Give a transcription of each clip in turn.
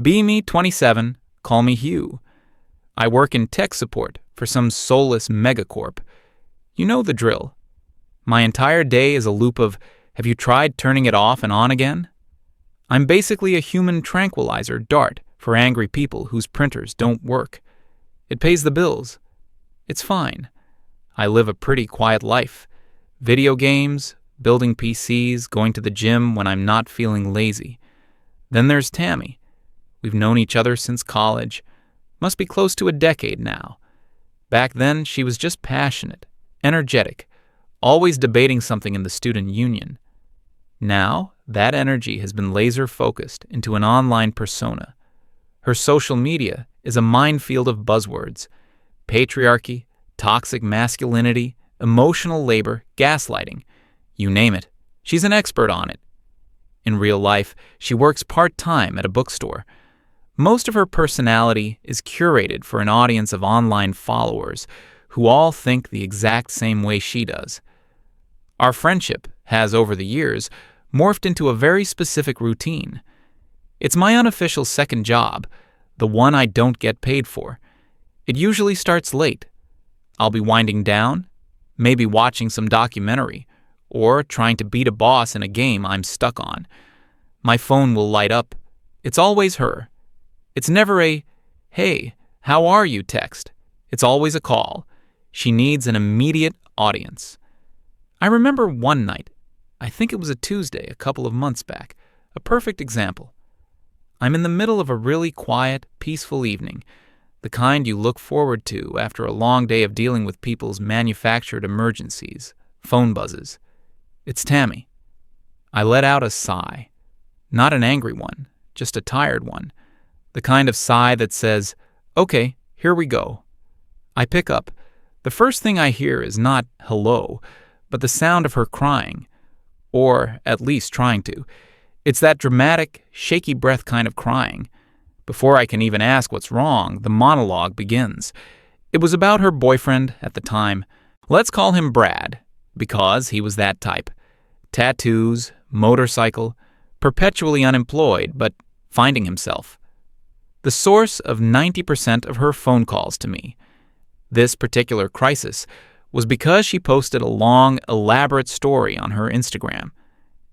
Be me 27, call me Hugh. I work in tech support for some soulless megacorp. You know the drill. My entire day is a loop of, have you tried turning it off and on again? I'm basically a human tranquilizer dart for angry people whose printers don't work. It pays the bills. It's fine. I live a pretty quiet life. Video games, building PCs, going to the gym when I'm not feeling lazy. Then there's Tammy. We've known each other since college. Must be close to a decade now. Back then, she was just passionate, energetic, always debating something in the student union. Now, that energy has been laser-focused into an online persona. Her social media is a minefield of buzzwords: patriarchy, toxic masculinity, emotional labor, gaslighting. You name it, she's an expert on it. In real life, she works part-time at a bookstore. Most of her personality is curated for an audience of online followers who all think the exact same way she does. Our friendship has, over the years, morphed into a very specific routine. It's my unofficial second job, the one I don't get paid for. It usually starts late. I'll be winding down, maybe watching some documentary, or trying to beat a boss in a game I'm stuck on. My phone will light up. It's always her. It's never a, "Hey, how are you?" text. It's always a call. She needs an immediate audience. I remember one night, I think it was a Tuesday a couple of months back, a perfect example. I'm in the middle of a really quiet, peaceful evening, the kind you look forward to after a long day of dealing with people's manufactured emergencies, phone buzzes. It's Tammy. I let out a sigh. Not an angry one, just a tired one. The kind of sigh that says, "Okay, here we go." I pick up. The first thing I hear is not hello, but the sound of her crying, or at least trying to. It's that dramatic, shaky breath kind of crying. Before I can even ask what's wrong, the monologue begins. It was about her boyfriend at the time. Let's call him Brad, because he was that type. Tattoos, motorcycle, perpetually unemployed, but finding himself. The source of 90% of her phone calls to me. This particular crisis was because she posted a long, elaborate story on her Instagram.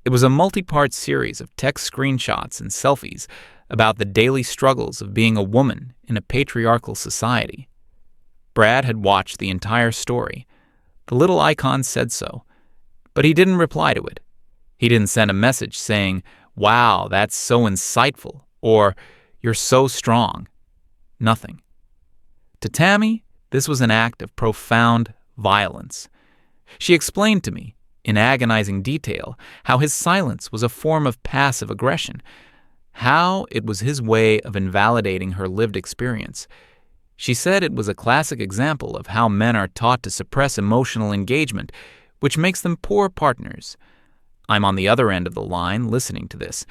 It was a multi-part series of text screenshots and selfies about the daily struggles of being a woman in a patriarchal society. Brad had watched the entire story. The little icon said so, but he didn't reply to it. He didn't send a message saying, "Wow, that's so insightful," or "You're so strong." Nothing. To Tammy, this was an act of profound violence. She explained to me, in agonizing detail, how his silence was a form of passive aggression, how it was his way of invalidating her lived experience. She said it was a classic example of how men are taught to suppress emotional engagement, which makes them poor partners. I'm on the other end of the line listening to this.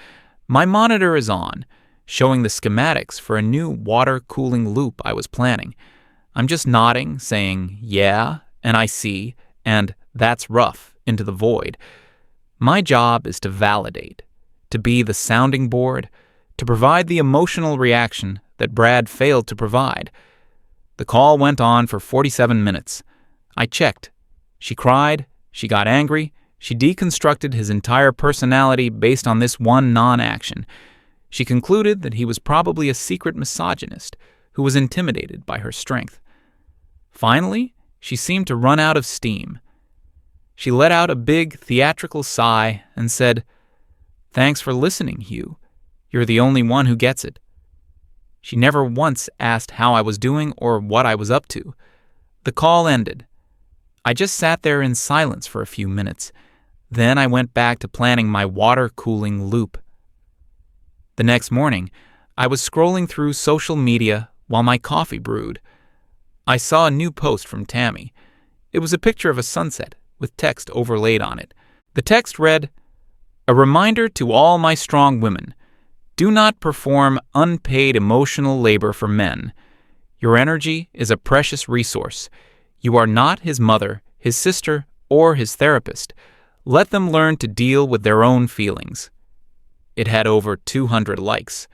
My monitor is on, showing the schematics for a new water cooling loop I was planning. I'm just nodding, saying, "Yeah," and "I see," and "That's rough," into the void. My job is to validate, to be the sounding board, to provide the emotional reaction that Brad failed to provide. The call went on for 47 minutes. I checked. She cried, she got angry, she deconstructed his entire personality based on this one non-action. She concluded that he was probably a secret misogynist who was intimidated by her strength. Finally, she seemed to run out of steam. She let out a big, theatrical sigh and said, "Thanks for listening, Hugh. You're the only one who gets it." She never once asked how I was doing or what I was up to. The call ended. I just sat there in silence for a few minutes. Then I went back to planning my water cooling loop. The next morning, I was scrolling through social media while my coffee brewed. I saw a new post from Tammy. It was a picture of a sunset with text overlaid on it. The text read, "A reminder to all my strong women. Do not perform unpaid emotional labor for men. Your energy is a precious resource. You are not his mother, his sister, or his therapist. Let them learn to deal with their own feelings." It had over 200 likes.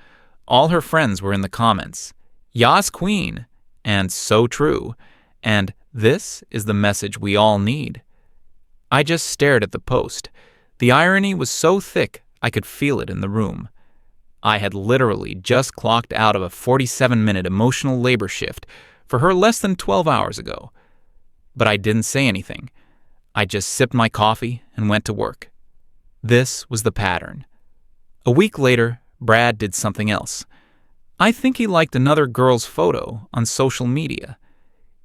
All her friends were in the comments. Yas queen, and so true, and this is the message we all need. I just stared at the post. The irony was so thick I could feel it in the room. I had literally just clocked out of a 47-minute emotional labor shift for her less than 12 hours ago. But I didn't say anything. I just sipped my coffee and went to work. This was the pattern. A week later, Brad did something else. I think he liked another girl's photo on social media.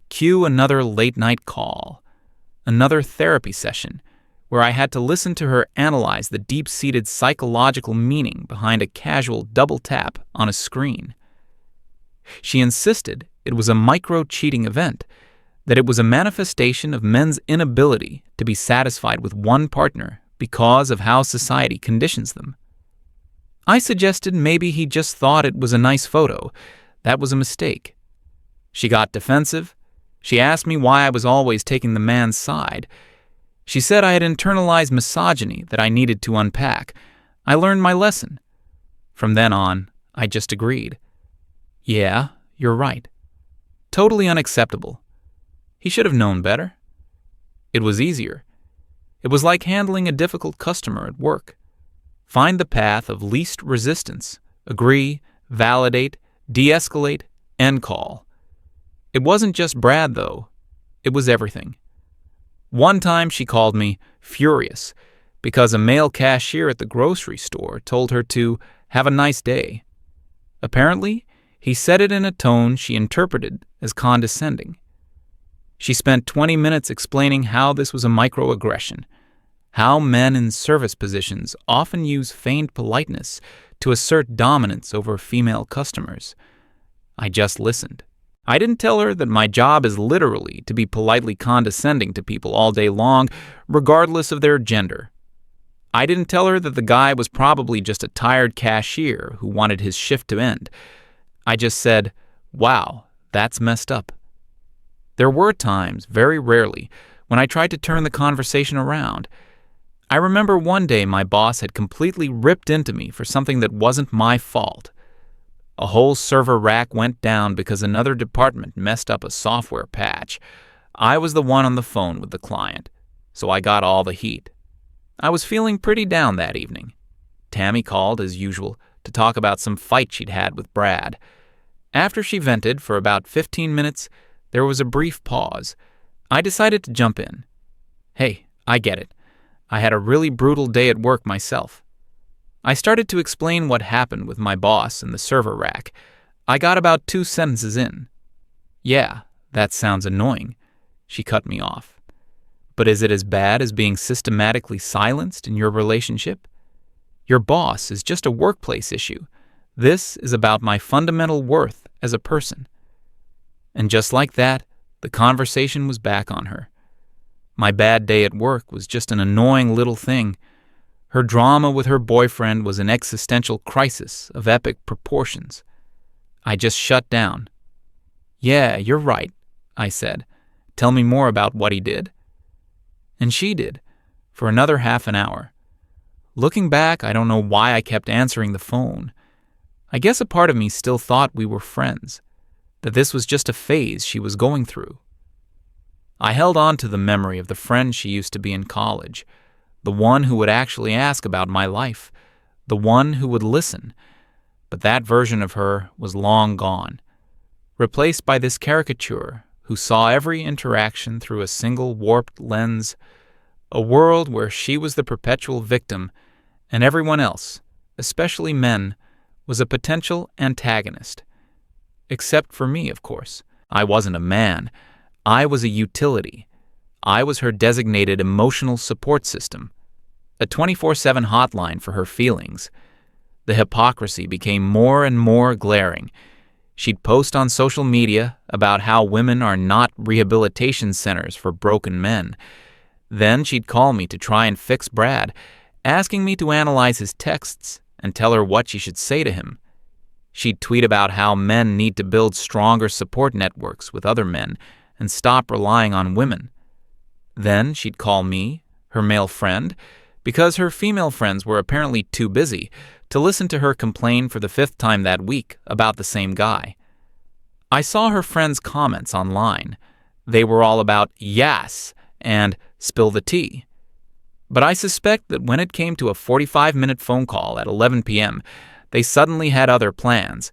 Cue another late-night call. Another therapy session where I had to listen to her analyze the deep-seated psychological meaning behind a casual double tap on a screen. She insisted it was a micro-cheating event, that it was a manifestation of men's inability to be satisfied with one partner because of how society conditions them. I suggested maybe he just thought it was a nice photo. That was a mistake. She got defensive. She asked me why I was always taking the man's side. She said I had internalized misogyny that I needed to unpack. I learned my lesson. From then on, I just agreed. Yeah, you're right. Totally unacceptable. He should have known better. It was easier. It was like handling a difficult customer at work. Find the path of least resistance. Agree, validate, de-escalate, end call. It wasn't just Brad, though. It was everything. One time she called me furious because a male cashier at the grocery store told her to have a nice day. Apparently, he said it in a tone she interpreted as condescending. She spent 20 minutes explaining how this was a microaggression, how men in service positions often use feigned politeness to assert dominance over female customers. I just listened. I didn't tell her that my job is literally to be politely condescending to people all day long, regardless of their gender. I didn't tell her that the guy was probably just a tired cashier who wanted his shift to end. I just said, wow, that's messed up. There were times, very rarely, when I tried to turn the conversation around. I remember one day my boss had completely ripped into me for something that wasn't my fault. A whole server rack went down because another department messed up a software patch. I was the one on the phone with the client, so I got all the heat. I was feeling pretty down that evening. Tammy called, as usual, to talk about some fight she'd had with Brad. After she vented for about 15 minutes, there was a brief pause. I decided to jump in. Hey, I get it. I had a really brutal day at work myself. I started to explain what happened with my boss and the server rack. I got about 2 sentences in. Yeah, that sounds annoying. She cut me off. But is it as bad as being systematically silenced in your relationship? Your boss is just a workplace issue. This is about my fundamental worth as a person. And just like that, the conversation was back on her. My bad day at work was just an annoying little thing. Her drama with her boyfriend was an existential crisis of epic proportions. I just shut down. Yeah, you're right, I said. Tell me more about what he did. And she did, for another half an hour. Looking back, I don't know why I kept answering the phone. I guess a part of me still thought we were friends, that this was just a phase she was going through. I held on to the memory of the friend she used to be in college, the one who would actually ask about my life, the one who would listen. But that version of her was long gone, replaced by this caricature who saw every interaction through a single warped lens, a world where she was the perpetual victim and everyone else, especially men, was a potential antagonist. Except for me, of course. I wasn't a man. I was a utility. I was her designated emotional support system, a 24/7 hotline for her feelings. The hypocrisy became more and more glaring. She'd post on social media about how women are not rehabilitation centers for broken men. Then she'd call me to try and fix Brad, asking me to analyze his texts and tell her what she should say to him. She'd tweet about how men need to build stronger support networks with other men and stop relying on women. Then she'd call me, her male friend, because her female friends were apparently too busy, to listen to her complain for the 5th time that week about the same guy. I saw her friends' comments online. They were all about "yes" and "spill the tea." But I suspect that when it came to a 45-minute phone call at 11 p.m., they suddenly had other plans.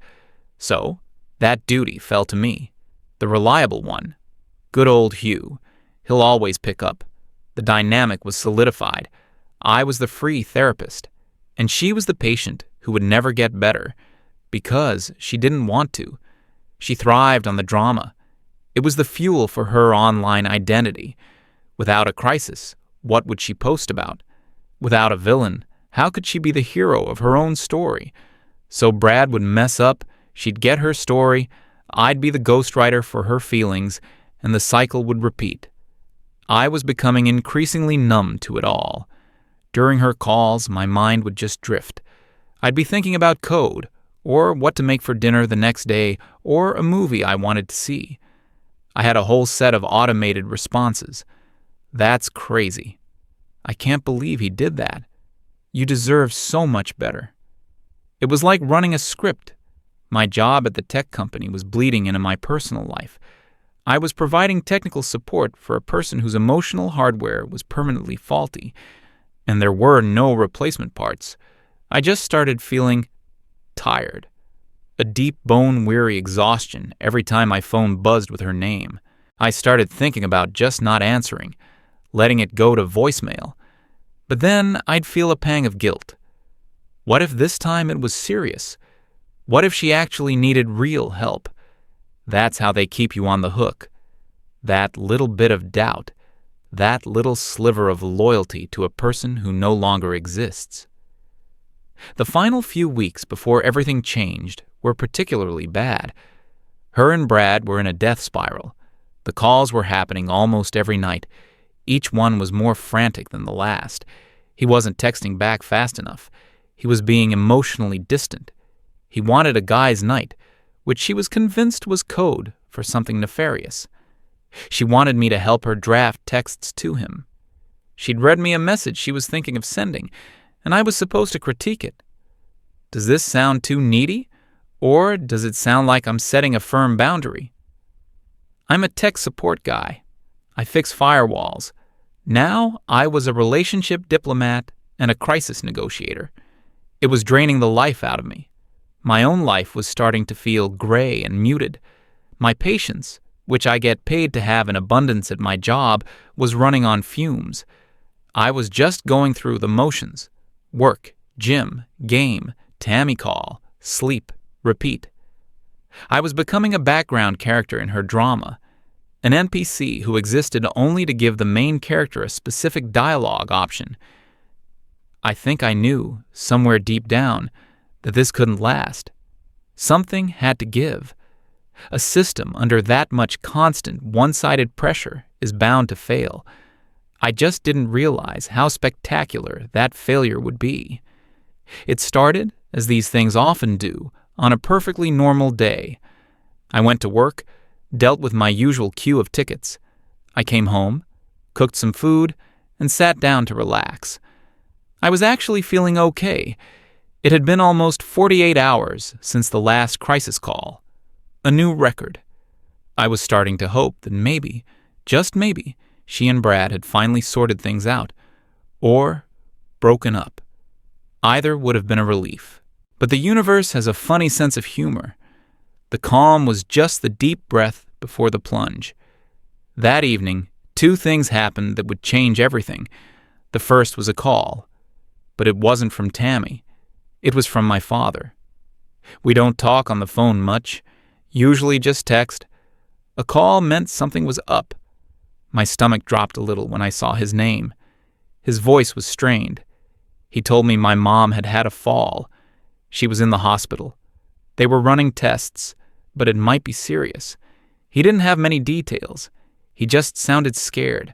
So, that duty fell to me, the reliable one. Good old Hugh. He'll always pick up. The dynamic was solidified. I was the free therapist, and she was the patient who would never get better because she didn't want to. She thrived on the drama. It was the fuel for her online identity. Without a crisis, what would she post about? Without a villain, how could she be the hero of her own story? So Brad would mess up, she'd get her story, I'd be the ghostwriter for her feelings, and the cycle would repeat. I was becoming increasingly numb to it all. During her calls, my mind would just drift. I'd be thinking about code, or what to make for dinner the next day, or a movie I wanted to see. I had a whole set of automated responses. That's crazy. I can't believe he did that. You deserve so much better. It was like running a script. My job at the tech company was bleeding into my personal life. I was providing technical support for a person whose emotional hardware was permanently faulty, and there were no replacement parts. I just started feeling tired. A deep bone-weary exhaustion every time my phone buzzed with her name. I started thinking about just not answering, letting it go to voicemail. But then I'd feel a pang of guilt. What if this time it was serious? What if she actually needed real help? That's how they keep you on the hook. That little bit of doubt, that little sliver of loyalty to a person who no longer exists. The final few weeks before everything changed were particularly bad. Her and Brad were in a death spiral. The calls were happening almost every night. Each one was more frantic than the last. He wasn't texting back fast enough. He was being emotionally distant. He wanted a guy's night, which she was convinced was code for something nefarious. She wanted me to help her draft texts to him. She'd read me a message she was thinking of sending, and I was supposed to critique it. Does this sound too needy? Or does it sound like I'm setting a firm boundary? I'm a tech support guy. I fix firewalls. Now I was a relationship diplomat and a crisis negotiator. It was draining the life out of me. My own life was starting to feel gray and muted. My patience, which I get paid to have in abundance at my job, was running on fumes. I was just going through the motions. Work, gym, game, Tammy call, sleep, repeat. I was becoming a background character in her drama, an NPC who existed only to give the main character a specific dialogue option. I think I knew, somewhere deep down, that this couldn't last. Something had to give. A system under that much constant, one-sided pressure is bound to fail. I just didn't realize how spectacular that failure would be. It started, as these things often do, on a perfectly normal day. I went to work, dealt with my usual queue of tickets. I came home, cooked some food, and sat down to relax. I was actually feeling okay. It had been almost 48 hours since the last crisis call. A new record. I was starting to hope that maybe, just maybe, she and Brad had finally sorted things out, or broken up. Either would have been a relief. But the universe has a funny sense of humor. The calm was just the deep breath before the plunge. That evening, 2 things happened that would change everything. The first was a call, but it wasn't from Tammy. It was from my father. We don't talk on the phone much, usually just text. A call meant something was up. My stomach dropped a little when I saw his name. His voice was strained. He told me my mom had had a fall. She was in the hospital. They were running tests, but it might be serious. He didn't have many details. He just sounded scared.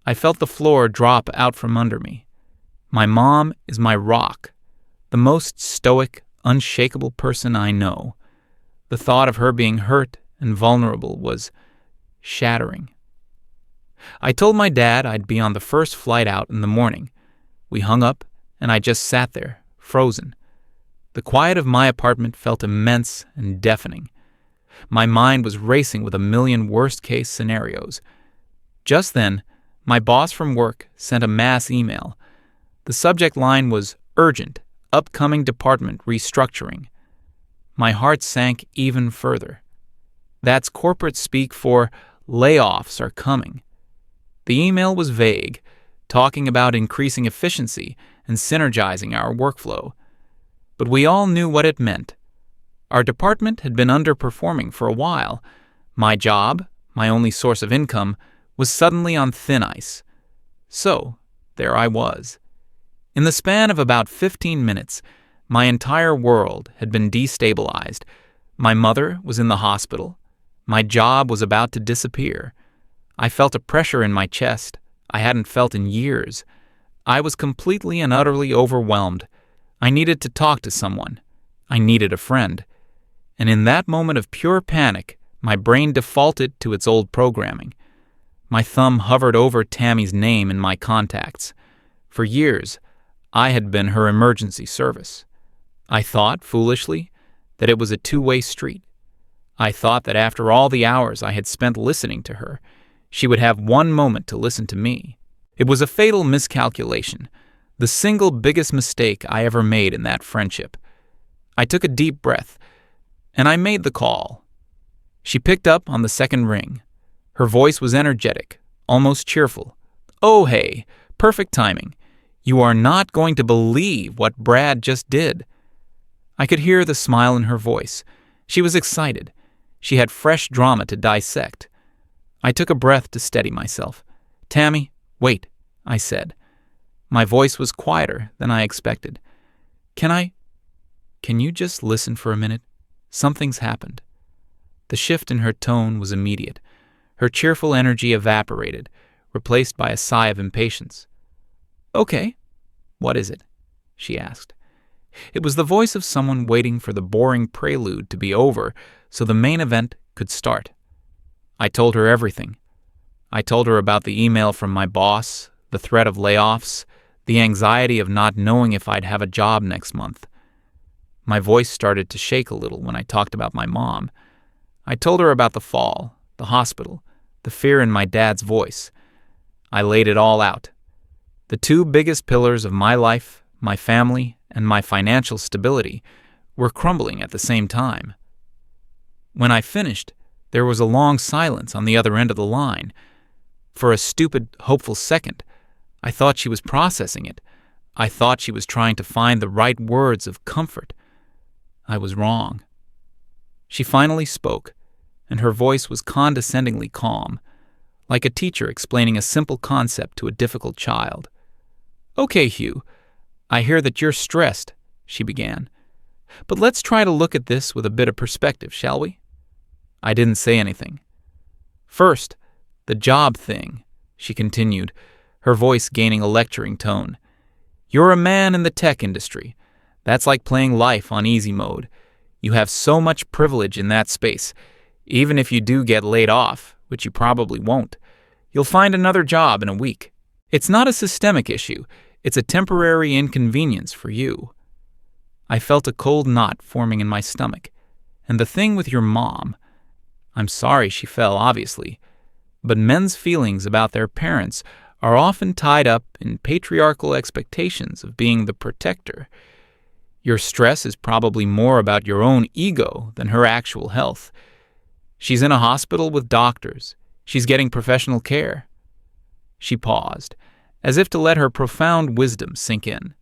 I felt the floor drop out from under me. My mom is my rock, the most stoic, unshakable person I know. The thought of her being hurt and vulnerable was shattering. I told my dad I'd be on the first flight out in the morning. We hung up, and I just sat there, frozen. The quiet of my apartment felt immense and deafening. My mind was racing with a million worst-case scenarios. Just then, my boss from work sent a mass email. The subject line was urgent, upcoming department restructuring. My heart sank even further. That's corporate speak for layoffs are coming. The email was vague, talking about increasing efficiency and synergizing our workflow. But we all knew what it meant. Our department had been underperforming for a while. My job, my only source of income, was suddenly on thin ice. So, there I was. In the span of about 15 minutes, my entire world had been destabilized. My mother was in the hospital. My job was about to disappear. I felt a pressure in my chest I hadn't felt in years. I was completely and utterly overwhelmed. I needed to talk to someone. I needed a friend. And in that moment of pure panic, my brain defaulted to its old programming. My thumb hovered over Tammy's name in my contacts. For years, I had been her emergency service. I thought, foolishly, that it was a two-way street. I thought that after all the hours I had spent listening to her, she would have one moment to listen to me. It was a fatal miscalculation, the single biggest mistake I ever made in that friendship. I took a deep breath, and I made the call. She picked up on the second ring. Her voice was energetic, almost cheerful. "Oh, hey, perfect timing. You are not going to believe what Brad just did." I could hear the smile in her voice. She was excited. She had fresh drama to dissect. I took a breath to steady myself. "Tammy, wait," I said. My voice was quieter than I expected. Can you just listen for a minute? Something's happened." The shift in her tone was immediate. Her cheerful energy evaporated, replaced by a sigh of impatience. "Okay, what is it?" she asked. It was the voice of someone waiting for the boring prelude to be over so the main event could start. I told her everything. I told her about the email from my boss, the threat of layoffs, the anxiety of not knowing if I'd have a job next month. My voice started to shake a little when I talked about my mom. I told her about the fall, the hospital, the fear in my dad's voice. I laid it all out. The two biggest pillars of my life, my family, and my financial stability, were crumbling at the same time. When I finished, there was a long silence on the other end of the line. For a stupid, hopeful second, I thought she was processing it. I thought she was trying to find the right words of comfort. I was wrong. She finally spoke, and her voice was condescendingly calm, like a teacher explaining a simple concept to a difficult child. "Okay, Hugh, I hear that you're stressed," she began. "But let's try to look at this with a bit of perspective, shall we?" I didn't say anything. "First, the job thing," she continued, her voice gaining a lecturing tone. "You're a man in the tech industry. That's like playing life on easy mode. You have so much privilege in that space. Even if you do get laid off, which you probably won't, you'll find another job in a week. It's not a systemic issue. It's a temporary inconvenience for you." I felt a cold knot forming in my stomach. And the thing with your mom, I'm sorry she fell, obviously, but men's feelings about their parents are often tied up in patriarchal expectations of being the protector. Your stress is probably more about your own ego than her actual health. She's in a hospital with doctors. She's getting professional care. She paused, as if to let her profound wisdom sink in.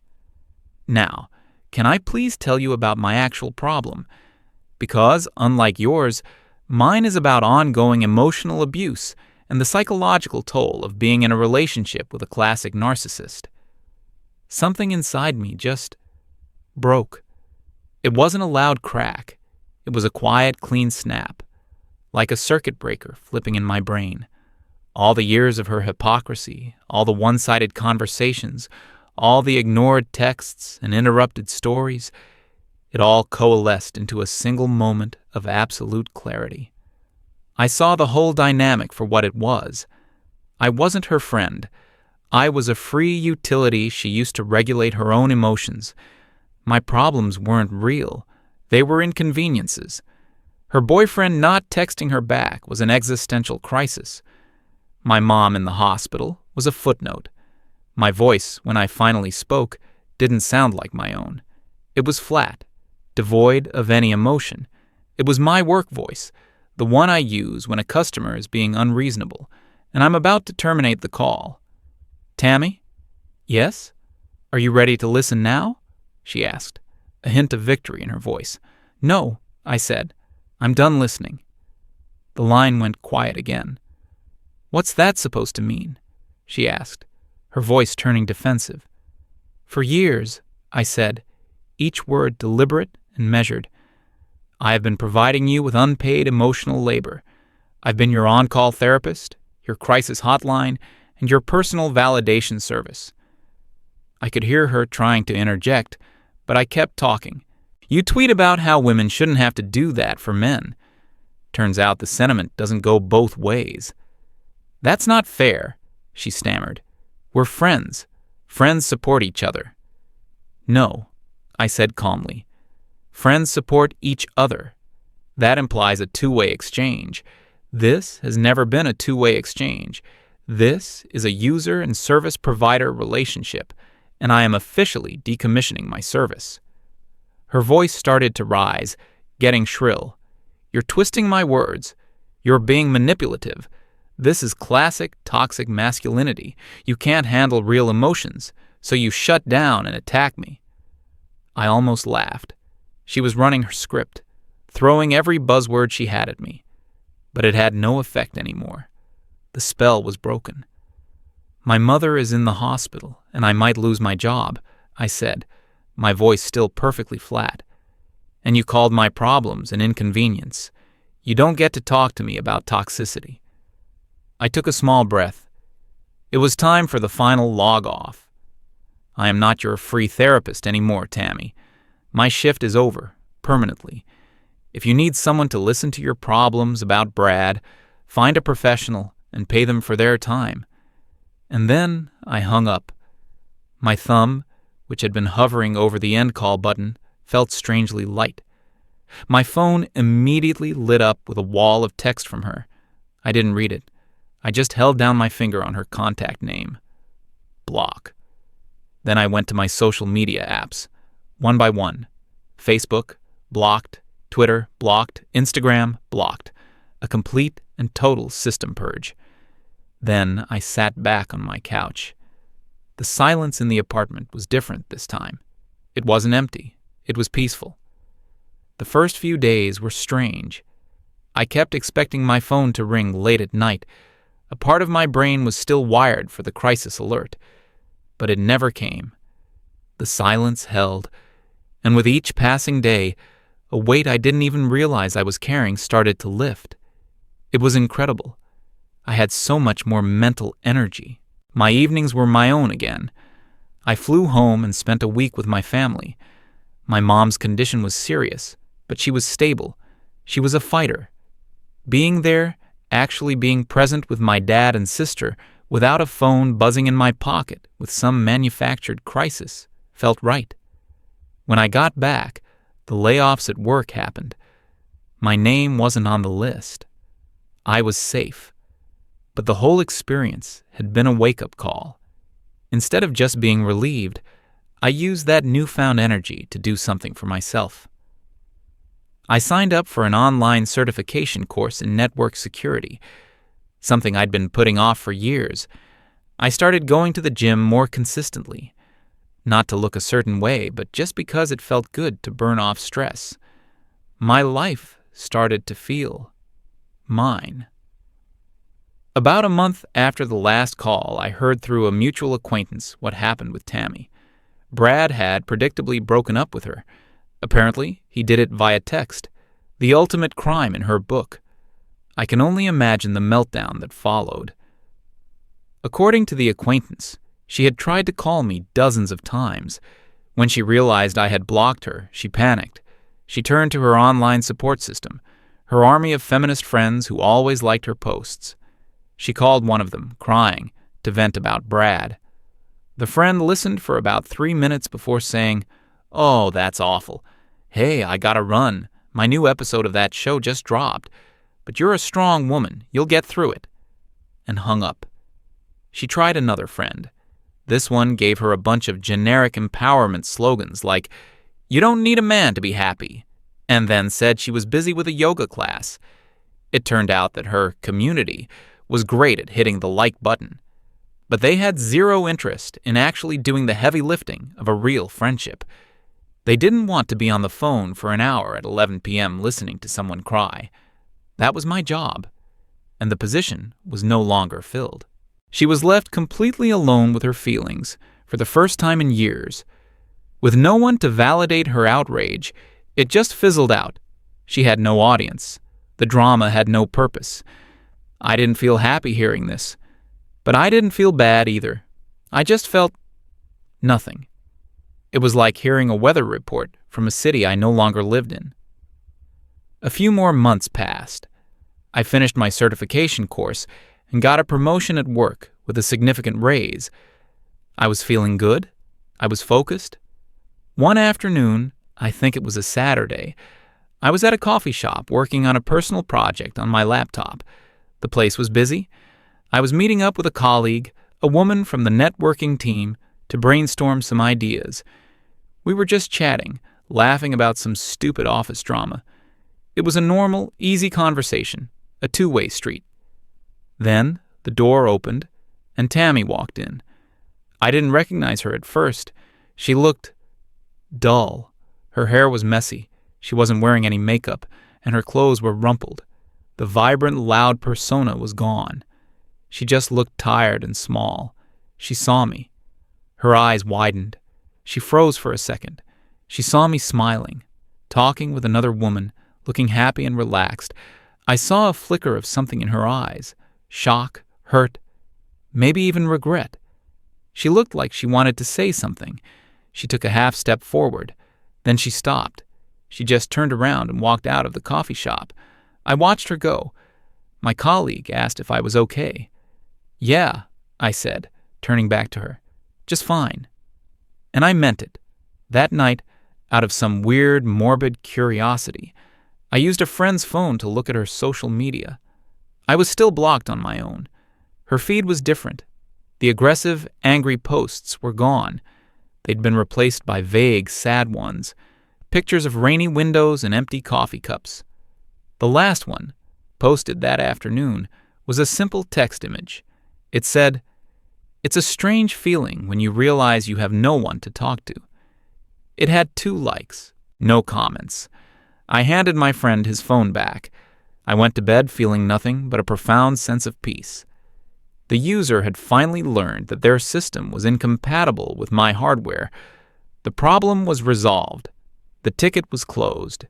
"Now, can I please tell you about my actual problem? Because, unlike yours, mine is about ongoing emotional abuse and the psychological toll of being in a relationship with a classic narcissist." Something inside me just broke. It wasn't a loud crack. It was a quiet, clean snap, like a circuit breaker flipping in my brain. All the years of her hypocrisy, all the one-sided conversations, all the ignored texts and interrupted stories, it all coalesced into a single moment of absolute clarity. I saw the whole dynamic for what it was. I wasn't her friend. I was a free utility she used to regulate her own emotions. My problems weren't real. They were inconveniences. Her boyfriend not texting her back was an existential crisis. My mom in the hospital was a footnote. My voice, when I finally spoke, didn't sound like my own. It was flat, devoid of any emotion. It was my work voice, the one I use when a customer is being unreasonable, and I'm about to terminate the call. "Tammy?" "Yes? Are you ready to listen now?" she asked, a hint of victory in her voice. "No," I said. "I'm done listening." The line went quiet again. "What's that supposed to mean?" she asked, her voice turning defensive. "For years," I said, each word deliberate and measured, "I have been providing you with unpaid emotional labor. I've been your on-call therapist, your crisis hotline, and your personal validation service." I could hear her trying to interject, but I kept talking. "You tweet about how women shouldn't have to do that for men. Turns out the sentiment doesn't go both ways." "That's not fair," she stammered. "We're friends. Friends support each other." "No," I said calmly. "Friends support each other. That implies a two-way exchange. This has never been a two-way exchange. This is a user and service provider relationship, and I am officially decommissioning my service." Her voice started to rise, getting shrill. "You're twisting my words. You're being manipulative. This is classic toxic masculinity. You can't handle real emotions, so you shut down and attack me." I almost laughed. She was running her script, throwing every buzzword she had at me. But it had no effect anymore. The spell was broken. "My mother is in the hospital, and I might lose my job," I said, my voice still perfectly flat. "And you called my problems an inconvenience. You don't get to talk to me about toxicity." I took a small breath. It was time for the final log off. "I am not your free therapist anymore, Tammy. My shift is over, permanently. If you need someone to listen to your problems about Brad, find a professional and pay them for their time." And then I hung up. My thumb, which had been hovering over the end call button, felt strangely light. My phone immediately lit up with a wall of text from her. I didn't read it. I just held down my finger on her contact name. Block. Then I went to my social media apps, one by one. Facebook, blocked. Twitter, blocked. Instagram, blocked. A complete and total system purge. Then I sat back on my couch. The silence in the apartment was different this time. It wasn't empty. It was peaceful. The first few days were strange. I kept expecting my phone to ring late at night. A part of my brain was still wired for the crisis alert. But it never came. The silence held, and with each passing day, a weight I didn't even realize I was carrying started to lift. It was incredible. I had so much more mental energy. My evenings were my own again. I flew home and spent a week with my family. My mom's condition was serious, but she was stable. She was a fighter. Being there, actually being present with my dad and sister, without a phone buzzing in my pocket with some manufactured crisis, felt right. When I got back, the layoffs at work happened. My name wasn't on the list. I was safe. But the whole experience had been a wake-up call. Instead of just being relieved, I used that newfound energy to do something for myself. I signed up for an online certification course in network security, something I'd been putting off for years. I started going to the gym more consistently, not to look a certain way, but just because it felt good to burn off stress. My life started to feel mine. About a month after the last call, I heard through a mutual acquaintance what happened with Tammy. Brad had predictably broken up with her. Apparently, he did it via text, the ultimate crime in her book. I can only imagine the meltdown that followed. According to the acquaintance, she had tried to call me dozens of times. When she realized I had blocked her, she panicked. She turned to her online support system, her army of feminist friends who always liked her posts. She called one of them, crying, to vent about Brad. The friend listened for about 3 minutes before saying, "Oh, that's awful. Hey, I gotta run. My new episode of that show just dropped. But you're a strong woman. You'll get through it." And hung up. She tried another friend. This one gave her a bunch of generic empowerment slogans like, "You don't need a man to be happy," and then said she was busy with a yoga class. It turned out that her community was great at hitting the like button, but they had zero interest in actually doing the heavy lifting of a real friendship. They didn't want to be on the phone for an hour at 11 p.m. listening to someone cry. That was my job, and the position was no longer filled. She was left completely alone with her feelings for the first time in years. With no one to validate her outrage, it just fizzled out. She had no audience. The drama had no purpose. I didn't feel happy hearing this, but I didn't feel bad either. I just felt nothing. It was like hearing a weather report from a city I no longer lived in. A few more months passed. I finished my certification course and got a promotion at work with a significant raise. I was feeling good. I was focused. One afternoon, I think it was a Saturday, I was at a coffee shop working on a personal project on my laptop. The place was busy. I was meeting up with a colleague, a woman from the networking team, to brainstorm some ideas. We were just chatting, laughing about some stupid office drama. It was a normal, easy conversation, a two-way street. Then the door opened, and Tammy walked in. I didn't recognize her at first. She looked dull. Her hair was messy. She wasn't wearing any makeup, and her clothes were rumpled. The vibrant, loud persona was gone. She just looked tired and small. She saw me. Her eyes widened. She froze for a second. She saw me smiling, talking with another woman, looking happy and relaxed. I saw a flicker of something in her eyes. Shock, hurt, maybe even regret. She looked like she wanted to say something. She took a half step forward. Then she stopped. She just turned around and walked out of the coffee shop. I watched her go. My colleague asked if I was okay. "Yeah," I said, turning back to her. "Just fine." And I meant it. That night, out of some weird, morbid curiosity, I used a friend's phone to look at her social media. I was still blocked on my own. Her feed was different. The aggressive, angry posts were gone. They'd been replaced by vague, sad ones. Pictures of rainy windows and empty coffee cups. The last one, posted that afternoon, was a simple text image. It said, "It's a strange feeling when you realize you have no one to talk to." It had 2 likes, no comments. I handed my friend his phone back. I went to bed feeling nothing but a profound sense of peace. The user had finally learned that their system was incompatible with my hardware. The problem was resolved. The ticket was closed.